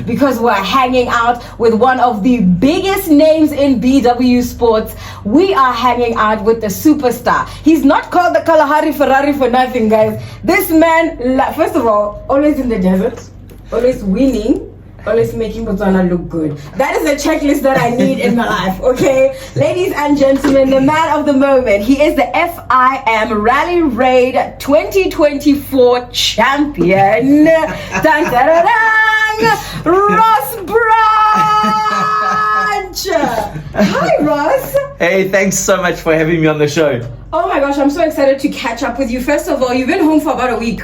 because we're hanging out with one of the biggest names in BW sports. We are hanging out with the superstar. He's not called the Kalahari Ferrari for nothing, guys. This man, first of all, always in the desert, always winning, always making Botswana look good. That is a checklist that I need in my life, okay? Ladies and gentlemen, the man of the moment. He is the FIM Rally Raid 2024 champion. Dun, dun, dun, dun, Ross Branch! Hi, Ross. Hey, thanks so much for having me on the show. Oh my gosh, I'm so excited to catch up with you. First of all, you've been home for about a week.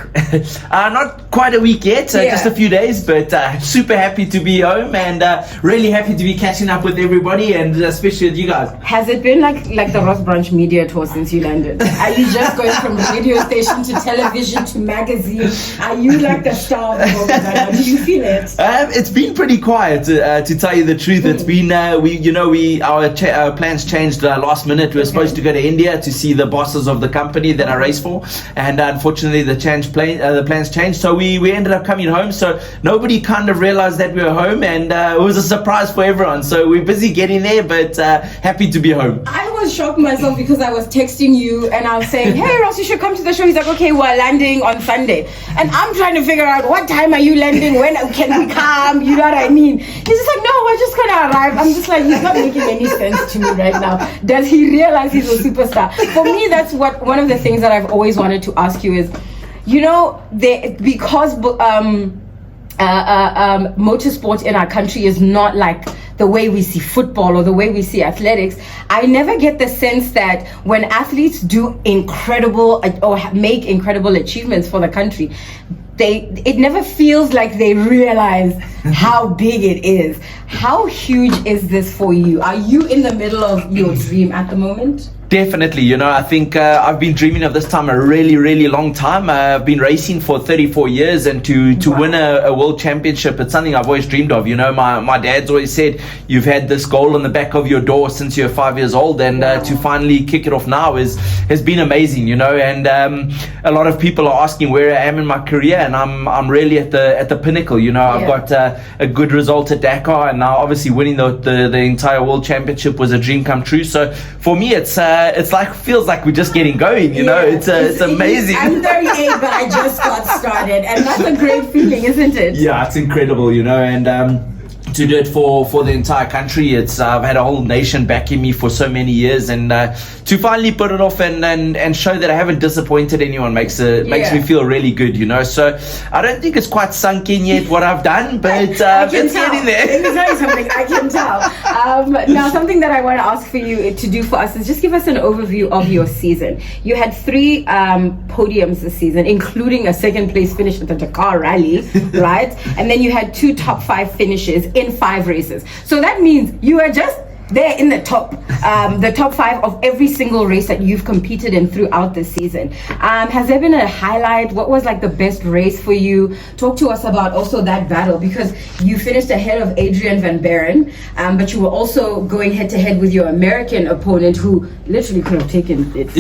Not quite a week yet, just a few days, but super happy to be home and really happy to be catching up with everybody and especially with you guys. Has it been like the Ross Branch media tour since you landed? Are you just going from radio station to television to magazine? Are you like the star of the moment? Do you feel it? It's been pretty quiet, to tell you the truth. It's been our plans changed last minute. We were supposed to go to India to see the bosses of the company that I race for, and unfortunately the plans changed, so we ended up coming home. So nobody kind of realized that we were home, and it was a surprise for everyone. So we're busy getting there, but happy to be home. I was shocked myself because I was texting you and I was saying, hey Ross, you should come to the show. He's like, okay, we're landing on Sunday, and I'm trying to figure out what time are you landing, when can we come, you know what I mean? He's just like, no, we're just gonna arrive. I'm just like, he's not making any sense to me right now. Does he realize he's a superstar? For me, that's one of the things that I've always wanted to ask you is, you know, because motorsport in our country is not like the way we see football or the way we see athletics. I never get the sense that when athletes do incredible or make incredible achievements for the country, it never feels like they realize how big it is. How huge is this for you? Are you in the middle of your dream at the moment? Definitely, you know, I think I've been dreaming of this time a really, really long time. I've been racing for 34 years, and to win a world championship, it's something I've always dreamed of. You know, my dad's always said, you've had this goal on the back of your door since you're 5 years old, and to finally kick it off now has been amazing, you know. And a lot of people are asking where I am in my career, and I'm really at the pinnacle, you know. I've got a good result at Dakar, and now obviously winning the entire world championship was a dream come true. So for me, it's like, feels like we're just getting going, you know. It's amazing. I'm 38, but I just got started, and that's a great feeling, isn't it? Yeah, it's incredible, you know. And to do it for the entire country, I've had a whole nation backing me for so many years, and to finally put it off and show that I haven't disappointed anyone makes me feel really good, you know. So I don't think it's quite sunk in yet what I've done, but it's getting there. Let me tell you something, I can tell. Now, something that I want to ask for you to do for us is just give us an overview of your season. You had 3 podiums this season, including a second place finish at the Dakar Rally, right? And then you had 2 top 5 finishes in 5 races. So that means you are just there in the top 5 of every single race that you've competed in throughout the season. Has there been a highlight? What was like the best race for you? Talk to us about also that battle, because you finished ahead of Adrian Van Buren, but you were also going head to head with your American opponent who literally could have taken it.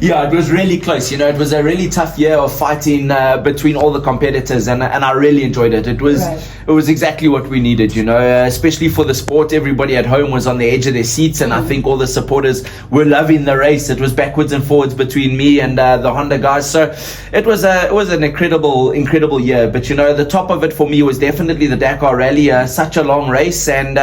Yeah, it was really close. You know, it was a really tough year of fighting between all the competitors, and I really enjoyed it. It was exactly what we needed, you know, especially for the sport. Everybody at home was on the edge of their seats, and I think all the supporters were loving the race. It was backwards and forwards between me and the Honda guys, so it was an incredible year. But you know, the top of it for me was definitely the Dakar Rally. Such a long race, and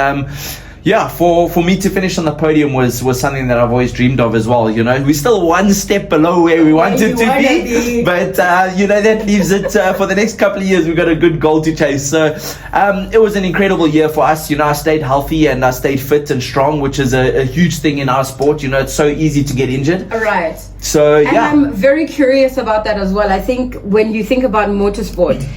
yeah, for me to finish on the podium was something that I've always dreamed of as well. You know, we're still one step below where we wanted to be, but you know, that leaves it for the next couple of years. We've got a good goal to chase. So it was an incredible year for us. You know, I stayed healthy and I stayed fit and strong, which is a huge thing in our sport. You know, it's so easy to get injured. All right. So yeah, and I'm very curious about that as well. I think when you think about motorsport,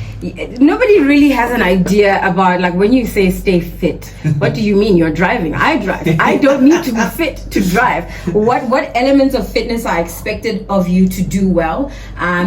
nobody really has an idea about, like, when you say stay fit, what do you mean? You're driving. I drive. I don't need to be fit to drive. What elements of fitness are expected of you to do well,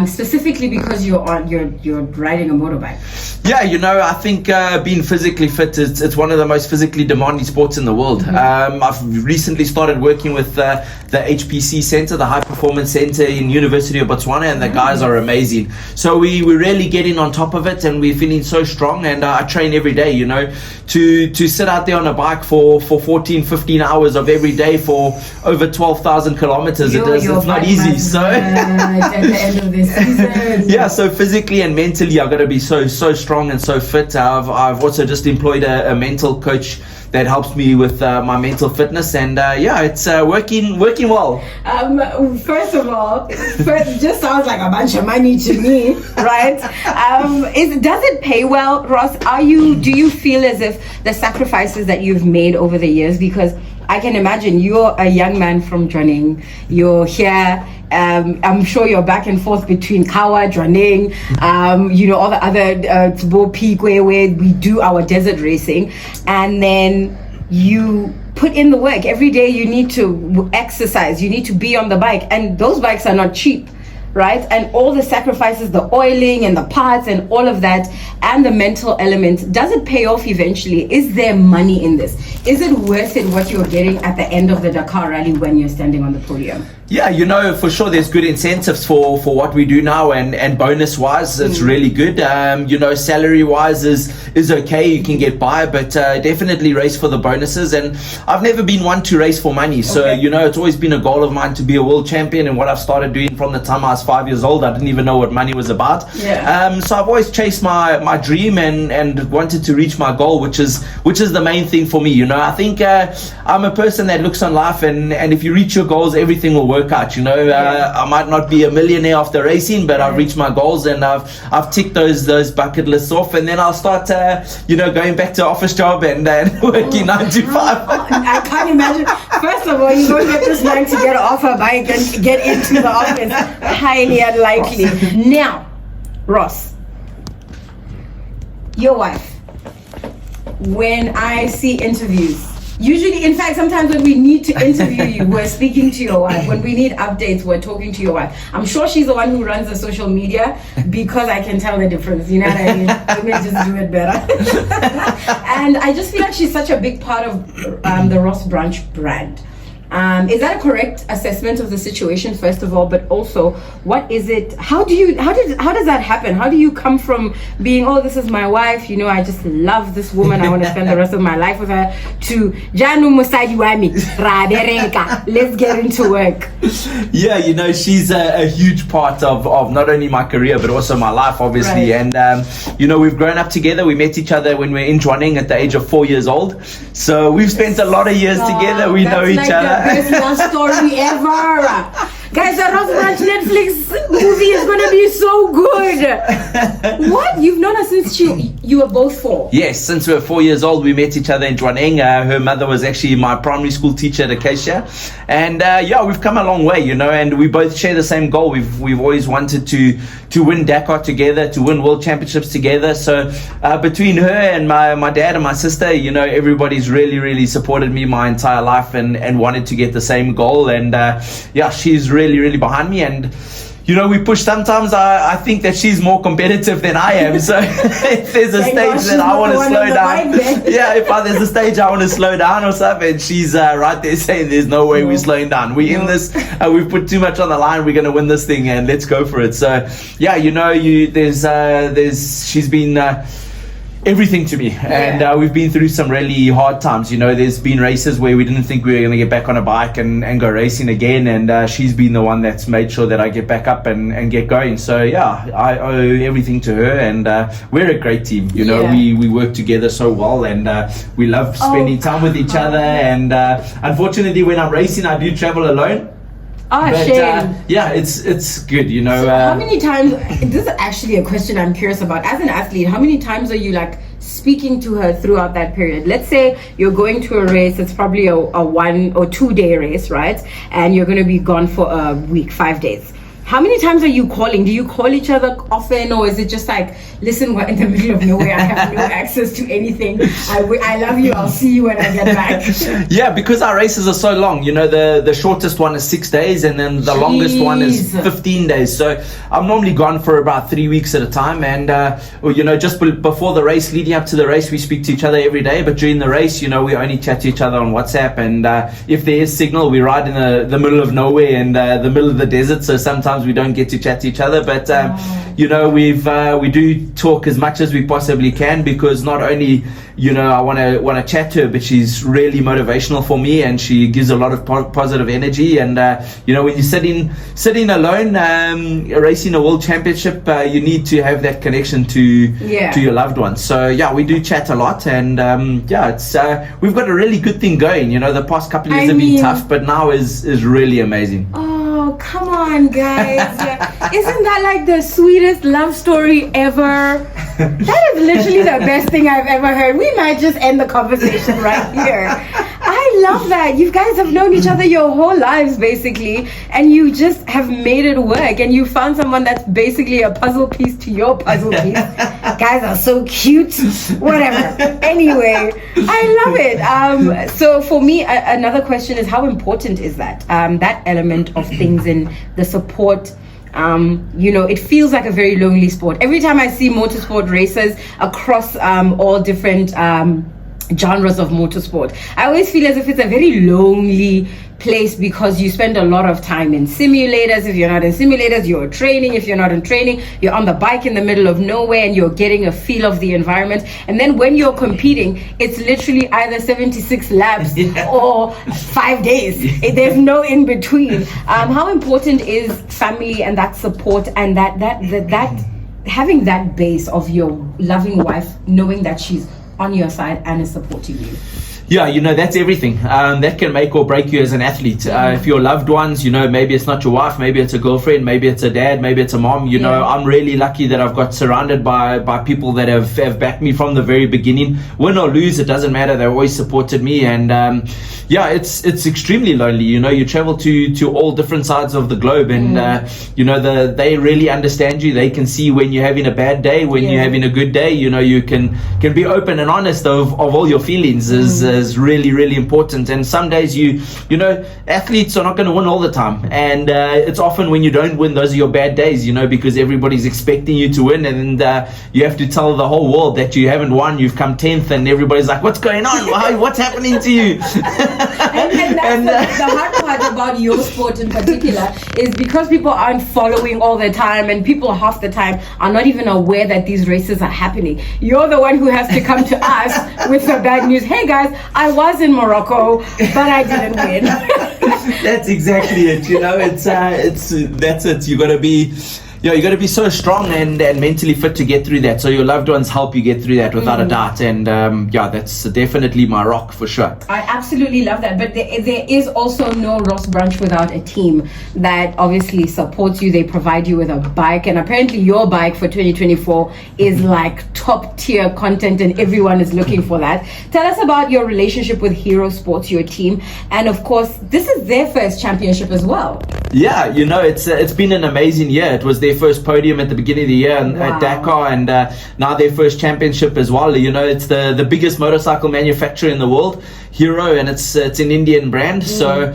specifically because you're riding a motorbike? Yeah, you know, I think being physically fit it's one of the most physically demanding sports in the world. I've recently started working with the HPC Center, the High Performance Center in University of Botswana, and the guys are amazing. So we really get in on top of it, and we're feeling so strong. And I train every day, you know, to sit out there on a bike for 14, 15 hours of every day for over 12,000 kilometers. It's not easy. So at the end of this season. Yeah, so physically and mentally, I've got to be so strong and so fit. I've also just employed a mental coach that helps me with my mental fitness, and it's working well. First of all, it just sounds like a bunch of money to me, right? Does it pay well, Ross? Do you feel as if the sacrifices that you've made over the years, because I can imagine you're a young man from Jwaneng, you're here, I'm sure you're back and forth between Kawa, Jwaneng, all the other Tbo Peak where we do our desert racing, and then you put in the work. Every day you need to exercise, you need to be on the bike, and those bikes are not cheap, right? And all the sacrifices, the oiling and the parts and all of that, and the mental element, does it pay off eventually? Is there money in this? Is it worth it what you're getting at the end of the Dakar rally when you're standing on the podium? Yeah, for sure there's good incentives for what we do now, and bonus wise it's really good. Salary wise is okay, you can get by, but definitely race for the bonuses. And I've never been one to race for money, so it's always been a goal of mine to be a world champion. And what I've started doing from the time I was 5 years old, I didn't even know what money was about. So I've always chased my dream and wanted to reach my goal, which is the main thing for me. I think I'm a person that looks on life, and if you reach your goals, everything will work out. I might not be a millionaire after racing, but I've reached my goals, and I've ticked those bucket lists off, and then I'll start going back to office job and working 9 to 5. I can't imagine. First of all, you don't get this man to get off a bike and get into the office. Highly unlikely. Now, Ross, your wife, when I see interviews, usually, in fact, sometimes when we need to interview you, we're speaking to your wife. When we need updates, we're talking to your wife. I'm sure she's the one who runs the social media, because I can tell the difference. You know what I mean? Let me just do it better. And I just feel like she's such a big part of the Ross Branch brand. Is that a correct assessment of the situation, first of all? But also, what is it? How does that happen? How do you come from being, this is my wife, I just love this woman, I want to spend the rest of my life with her, to Janu Musadi Wami, let's get into work? Yeah, she's a huge part of not only my career but also my life, obviously. Right. And we've grown up together. We met each other when we were in Jwaneng at the age of 4 years old. So we've spent a lot of years together. We know each other. Best love story ever. Guys, the Ross Branch Netflix movie is gonna be so good. What? You've known her since you were both 4? Yes, since we were 4 years old, we met each other in Jwaneng. Her mother was actually my primary school teacher at Acacia, and we've come a long way, and we both share the same goal. We've always wanted to win Dakar together, to win world championships together. So between her and my dad and my sister, everybody's really, really supported me my entire life and wanted to get the same goal. And she's really, really behind me. And we push. Sometimes I think that she's more competitive than I am. So if there's a stage that I want to slow down, there's a stage I want to slow down or something, she's right there saying there's no way we're slowing down. We're in this. We've put too much on the line. We're going to win this thing, and let's go for it. So she's been everything to me, and we've been through some really hard times. There's been races where we didn't think we were going to get back on a bike and go racing again, and she's been the one that's made sure that I get back up and get going. So I owe everything to her, and we're a great team. We work together so well, and we love spending time with each other. And unfortunately, when I'm racing, I do travel alone. Shame. It's good, So how many times, this is actually a question I'm curious about, as an athlete, how many times are you speaking to her throughout that period? Let's say you're going to a race, it's probably a 1 or 2 day race, right? And you're going to be gone for a week, 5 days. How many times are you calling? Do you call each other often, or is it just listen, we're in the middle of nowhere, I have no access to anything, I love you, I'll see you when I get back? Yeah, because our races are so long. The shortest one is 6 days, and then the longest one is 15 days. So I'm normally gone for about 3 weeks at a time, and just before the race, leading up to the race, we speak to each other every day. But during the race, we only chat to each other on WhatsApp, and if there is signal, we ride in the middle of nowhere and the middle of the desert, so sometimes sometimes we don't get to chat to each other, but you know, we do talk as much as we possibly can, because not only, you know, I want to chat to her, but she's really motivational for me, and she gives a lot of positive energy. And you know, when you're sitting alone, racing a world championship, you need to have that connection to your loved ones. So yeah, we do chat a lot, and yeah, it's we've got a really good thing going. You know, the past couple of years have been tough, but now is really amazing. Oh, come on, guys. Isn't that like the sweetest love story ever? That is literally the best thing I've ever heard. We might just end the conversation right here. I love that. You guys have known each other your whole lives, basically, and you just have made it work, and you found someone that's basically a puzzle piece to your puzzle piece. Guys are so cute. Whatever. Anyway, I love it. So for me, another question is, how important is that? That element of things in the support. You know, it feels like a very lonely sport. Every time I see motorsport races across all different genres of motorsport, I always feel as if it's a very lonely place, because you spend a lot of time in simulators. If you're not in simulators, you're training. If you're not in training, you're on the bike in the middle of nowhere, and you're getting a feel of the environment. And then when you're competing, it's literally either 76 laps or 5 days. There's no in between. How important is family and that support, and that having that base of your loving wife, knowing that she's on your side and is supporting you? Yeah, you know, that's everything. That can make or break you as an athlete. If your loved ones, you know, maybe it's not your wife, maybe it's a girlfriend, maybe it's a dad, maybe it's a mom. You know, I'm really lucky that I've got surrounded by people that have backed me from the very beginning. Win or lose, it doesn't matter. They've always supported me. And yeah, it's extremely lonely. You know, you travel to all different sides of the globe, and you know, they really understand you. They can see when you're having a bad day, when you're having a good day. You know, you can be open and honest of all your feelings. Is really, really important. And some days you know, athletes are not going to win all the time, and it's often when you don't win, those are your bad days, you know, because everybody's expecting you to win, and you have to tell the whole world that you haven't won, you've come 10th, and everybody's like, what's going on? What's happening to you? and that's the hard part about your sport in particular, is because people aren't following all the time, and people half the time are not even aware that these races are happening. You're the one who has to come to us with the bad news. Hey guys, I was in Morocco, but I didn't win. That's exactly it. You know, that's it. You got to be. You got to be so strong and mentally fit to get through that. So your loved ones help you get through that without a doubt. And yeah, that's definitely my rock for sure. I absolutely love that. But there is also no Ross Brunch without a team that obviously supports you. They provide you with a bike, and apparently your bike for 2024 is like top tier content, and everyone is looking for that. Tell us about your relationship with Hero Sports, your team, and of course this is their first championship as well. Yeah, you know, it's been an amazing year. It was their first podium at the beginning of the year at Dakar, and now their first championship as well. You know, it's the biggest motorcycle manufacturer in the world, Hero, and it's an Indian brand. So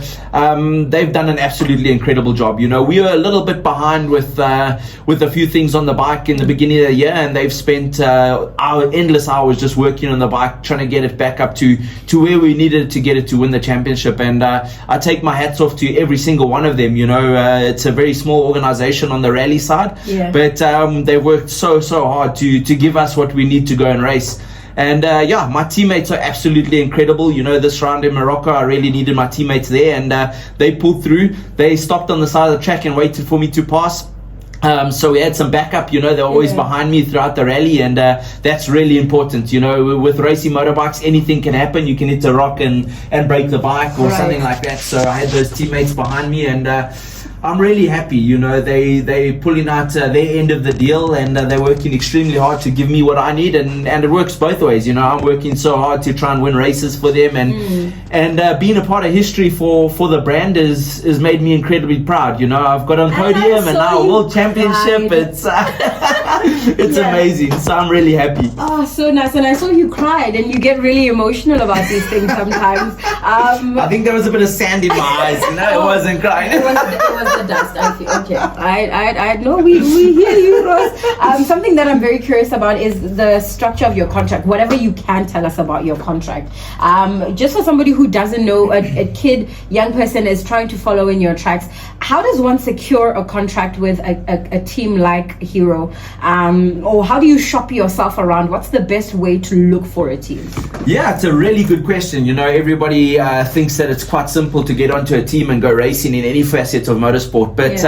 they've done an absolutely incredible job. You know, we were a little bit behind with a few things on the bike in the beginning of the year, and they've spent endless hours just working on the bike, trying to get it back up to where we needed to get it to win the championship. And I take my hats off to every single one of them. You know, it's a very small organization on the rally side, but they worked so hard to give us what we need to go and race. And yeah, my teammates are absolutely incredible. You know, this round in Morocco, I really needed my teammates there, and they pulled through. They stopped on the side of the track and waited for me to pass. So we had some backup. You know, they're always behind me throughout the rally, and that's really important. You know, with racing motorbikes, anything can happen. You can hit a rock and break the bike or something like that. So I had those teammates behind me, and I'm really happy. You know, they pulling out their end of the deal, and they're working extremely hard to give me what I need, and it works both ways. You know, I'm working so hard to try and win races for them, and being a part of history for the brand is made me incredibly proud. You know, I've got on podium and now a world championship. It's amazing. So I'm really happy. Oh, so nice. And I saw you cried, and you get really emotional about these things sometimes. I think there was a bit of sand in my eyes. You know, it wasn't crying. It was the dust. I feel okay. I know we hear you, Rose. Something that I'm very curious about is the structure of your contract. Whatever you can tell us about your contract. Just for somebody who doesn't know, a young person is trying to follow in your tracks. How does one secure a contract with a team like Hero? Or how do you shop yourself around? What's the best way to look for a team? Yeah, it's a really good question. You know, everybody thinks that it's quite simple to get onto a team and go racing in any facet of motorsport, but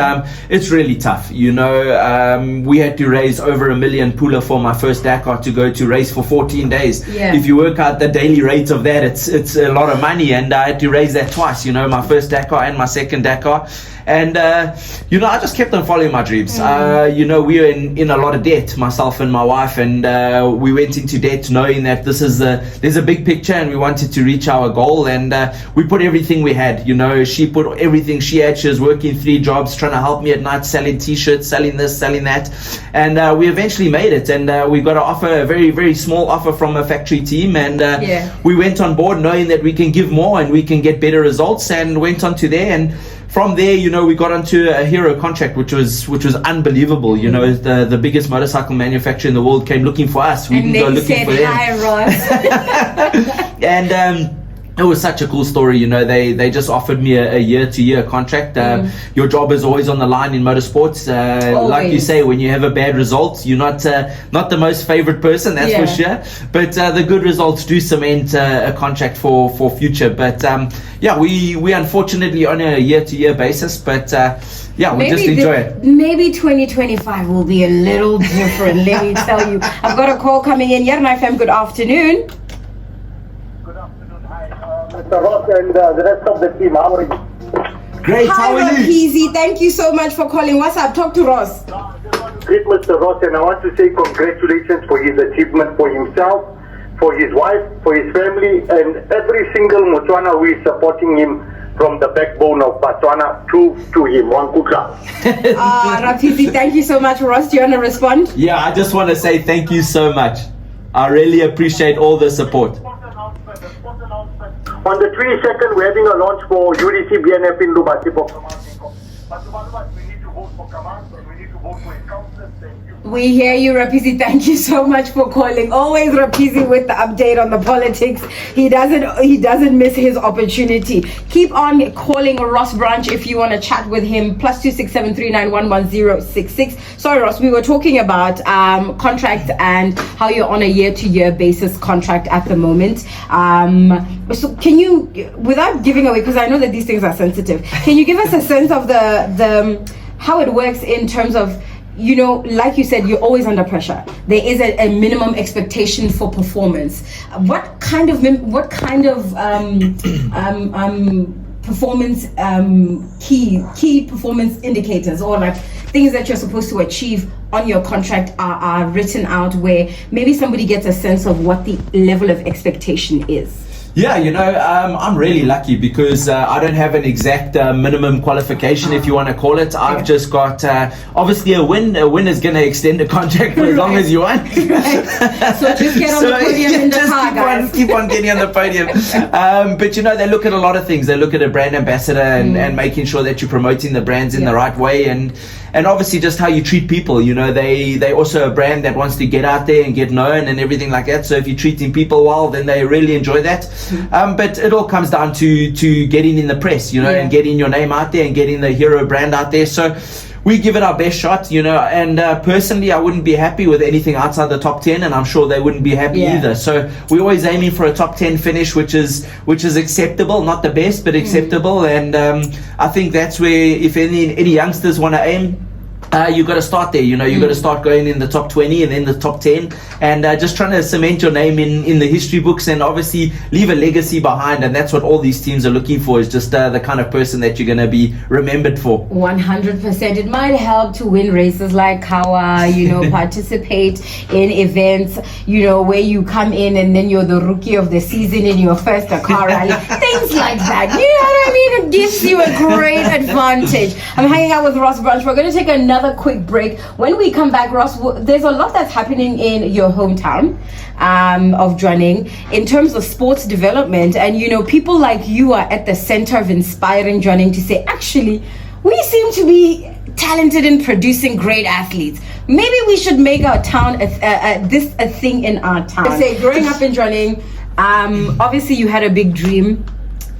it's really tough. You know, we had to raise over $1 million pula for my first Dakar to go to race for 14 days. Yeah. If you work out the daily rate of that, it's a lot of money, and I had to raise that twice. You know, my first Dakar and my second Dakar. And, you know, I just kept on following my dreams. You know, we were in a lot of debt, myself and my wife, and we went into debt knowing that there's a big picture and we wanted to reach our goal, and we put everything we had. You know, she put everything she had. She was working 3 jobs, trying to help me at night, selling t-shirts, selling this, selling that, and we eventually made it, and we got an offer, a very, very small offer from a factory team, and we went on board knowing that we can give more and we can get better results, and went on to there. And from there, you know, we got onto a Hero contract, which was unbelievable. You know, the biggest motorcycle manufacturer in the world came looking for us. We didn't go looking for them. Hi, Ross. And it was such a cool story. You know, they just offered me a year-to-year contract. Your job is always on the line in motorsports. Like you say, when you have a bad result, you're not the most favorite person, that's for sure. But the good results do cement a contract for future. But we unfortunately on a year-to-year basis. But we just enjoy it. Maybe 2025 will be a little different. Let me tell you. I've got a call coming in. Yarna FM, good afternoon. Mr. Ross and the rest of the team, how are you? Great, how are you? Easy. Thank you so much for calling. What's up? Talk to Ross. Great, Mr. Ross, and I want to say congratulations for his achievement, for himself, for his wife, for his family, and every single Motswana who is supporting him from the backbone of Botswana to him. One good luck. Rafizi, thank you so much. Ross, do you want to respond? Yeah, I just want to say thank you so much. I really appreciate all the support. On the 22nd, we're having a launch for UDC BNF in Lubasi. We need to vote for Kamal, and we need to vote for his councillors. We hear you, Rapizi. Thank you so much for calling. Always Rapizi with the update on the politics. He doesn't miss his opportunity. Keep on calling Ross Branch if you want to chat with him. +267 3911066. Sorry, Ross. We were talking about contract and how you're on a year-to-year basis contract at the moment. So can you, without giving away, because I know that these things are sensitive, can you give us a sense of the how it works in terms of, you know, like you said, you're always under pressure. There is a minimum expectation for performance. What kind of performance key performance indicators, or like things that you're supposed to achieve on your contract are written out, where maybe somebody gets a sense of what the level of expectation is? Yeah, you know, I'm really lucky because I don't have an exact minimum qualification, if you want to call it. I've just got, obviously a win. A win is going to extend the contract for as long as you want. So just get on the podium in the car, guys. Keep on getting on the podium. But, you know, they look at a lot of things. They look at a brand ambassador and making sure that you're promoting the brands in the right way. And obviously just how you treat people. You know, they also a brand that wants to get out there and get known and everything like that. So if you're treating people well, then they really enjoy that. But it all comes down to getting in the press, you know, and getting your name out there and getting the Hero brand out there. So we give it our best shot, you know, and personally I wouldn't be happy with anything outside the top 10, and I'm sure they wouldn't be happy either. So we're always aiming for a top 10 finish, which is acceptable, not the best, but acceptable. And I think that's where, if any youngsters want to aim, you got to start there, you know. You got to start going in the top 20 and then the top 10, and just trying to cement your name in the history books, and obviously leave a legacy behind. And that's what all these teams are looking for, is just the kind of person that you're going to be remembered for. 100%. It might help to win races like Kawa, you know, participate in events, you know, where you come in and then you're the rookie of the season in your first Dakar rally, things like that. You know what I mean? It gives you a great advantage. I'm hanging out with Ross Branch. We're going to take another quick break. When we come back, Ross, there's a lot that's happening in your hometown of Jwaneng in terms of sports development, and you know, people like you are at the center of inspiring Jwaneng to say, actually, we seem to be talented in producing great athletes. Maybe we should make our town this a thing in our town. I say, growing up in Jwaneng, obviously you had a big dream.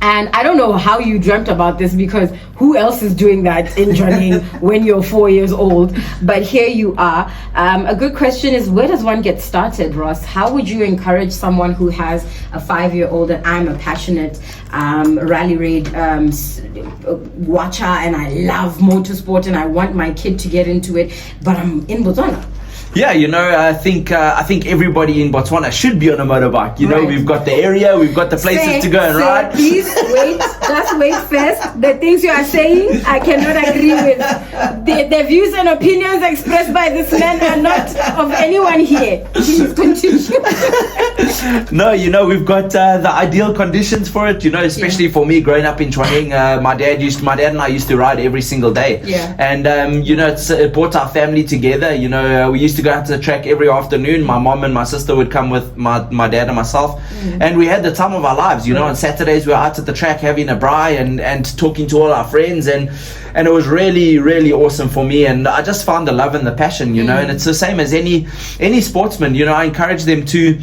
And I don't know how you dreamt about this, because who else is doing that in Jwaneng when you're 4 years old? But here you are. A good question is, where does one get started, Ross? How would you encourage someone who has a 5-year-old, and I'm a passionate rally raid watcher, and I love motorsport and I want my kid to get into it, but I'm in Botswana? Yeah, I think everybody in Botswana should be on a motorbike. We've got the area, we've got the places to go and ride. Please wait, just wait first. The things you are saying, I cannot agree with. The views and opinions expressed by this man are not of anyone here. Please continue. No, we've got the ideal conditions for it. Especially for me, growing up in Jwaneng, my dad and I used to ride every single day. Yeah. And it brought our family together. We used to go out to the track every afternoon. My mom and my sister would come with my dad and myself, and we had the time of our lives. On Saturdays we were out at the track having a braai and talking to all our friends, and it was really, really awesome for me, and I just found the love and the passion, and it's the same as any sportsman. I encourage them to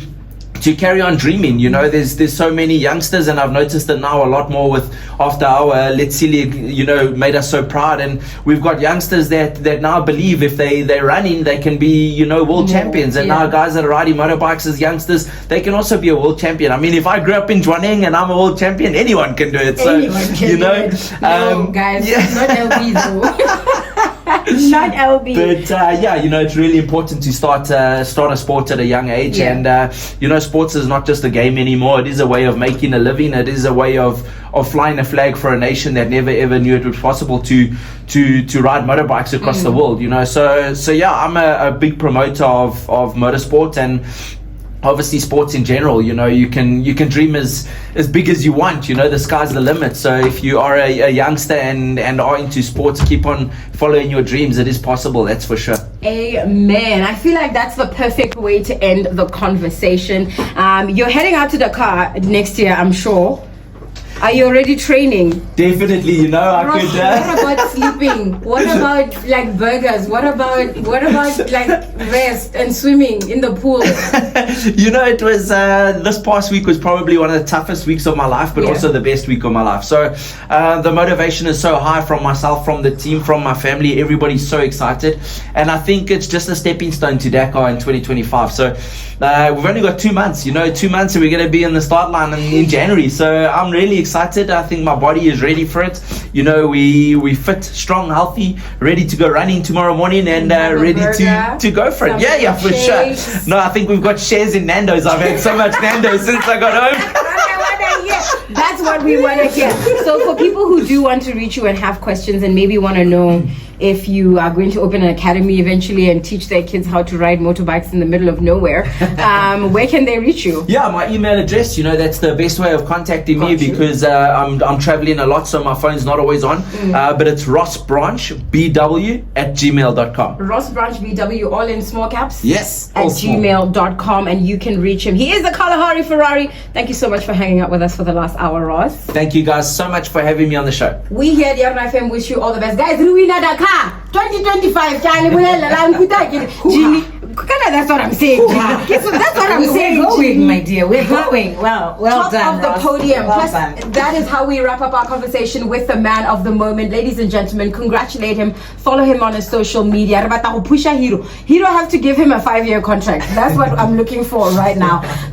carry on dreaming. There's so many youngsters, and I've noticed it now a lot more after our Letsile, made us so proud, and we've got youngsters that now believe if they're running, they can be, world champions, and now guys that are riding motorbikes as youngsters, they can also be a world champion. I mean, if I grew up in Jwaneng and I'm a world champion, anyone can do it. Anyone can do it. No, guys, not LB though. Not LB. But it's really important to start a sport at a young age, and sports is not just a game anymore. It is a way of making a living. It is a way of flying a flag for a nation that never ever knew it was possible to ride motorbikes across the world. So I'm a big promoter of motorsport, and obviously sports in general. You can dream as big as you want. The sky's the limit. So if you are a youngster and are into sports, keep on following your dreams. It is possible, that's for sure. Amen. I feel like that's the perfect way to end the conversation. You're heading out to Dakar next year, I'm sure. Are you already training? Definitely, I could. What about sleeping? What about like burgers? What about like rest and swimming in the pool? It was this past week was probably one of the toughest weeks of my life, but also the best week of my life. So the motivation is so high from myself, from the team, from my family. Everybody's so excited, and I think it's just a stepping stone to Dakar in 2025. So we've only got 2 months. 2 months, and we're going to be in the start line in January. So I'm really excited. I think my body is ready for it. We fit, strong, healthy, ready to go running tomorrow morning, and ready to go for it. Yeah, for sure. No, I think we've got shares in Nando's. I've had so much Nando's since I got home. That's what we want to hear. So for people who do want to reach you and have questions and maybe want to know if you are going to open an academy eventually and teach their kids how to ride motorbikes in the middle of nowhere, where can they reach you? Yeah, my email address, that's the best way of contacting me, because I'm traveling a lot, so my phone's not always on. But it's rossbranchbw@gmail.com. rossbranchbw, all in small caps? Yes. At gmail.com, and you can reach him. He is the Kalahari Ferrari. Thank you so much for hanging out with us for the last hour, Ross. Thank you guys so much for having me on the show. We here at Yarn FM wish you all the best. Guys, Ruina Dakar 2025. That's what I'm saying. Wow. That's what I'm saying. We're going, my dear. We're going. Well Top done, of the Ross. podium. Well Plus, done. that is how we wrap up our conversation with the man of the moment. Ladies and gentlemen, congratulate him. Follow him on his social media. Hero have to give him a 5-year contract. That's what I'm looking for right now.